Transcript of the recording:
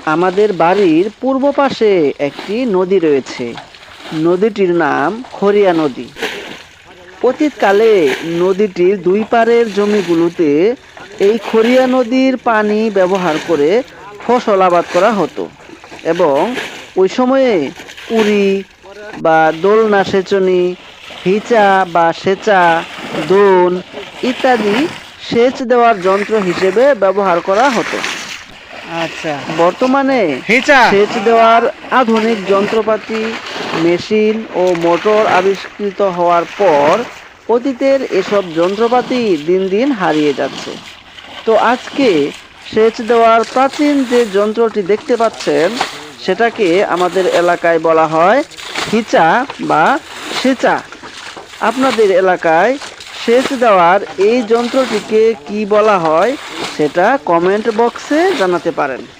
আমাদের বাড়ির পূর্ব পাশে একটি নদী রয়েছে। নদীটির নাম খরিয়া নদী। অতীতকালে নদীটির দুই পারের জমিগুলোতে এই খরিয়া নদীর পানি ব্যবহার করে ফসল আবাদ করা হতো এবং ওই সময়ে উরি বা দোলনা সেচনি, হিচা বা সেচা, দোন ইত্যাদি সেচ দেওয়ার যন্ত্র হিসেবে ব্যবহার করা হতো। আচ্ছা। বর্তমানে হিচা। সেচ দেওয়ার আধুনিক যন্ত্রপাতি, মেশিন ও মোটর আবিষ্কৃত হওয়ার পর অতীতের এসব যন্ত্রপাতি দিন দিন হারিয়ে যাচ্ছে। তো আজকে সেচ দেওয়ার প্রাচীন যে যন্ত্রটি দেখতে পাচ্ছেন সেটাকে আমাদের এলাকায় বলা হয় হিচা বা সেচা। আপনাদের এলাকায় সেচ দেওয়ার এই যন্ত্রটিকে কি বলা হয় সেটা কমেন্ট বক্সে জানাতে পারেন।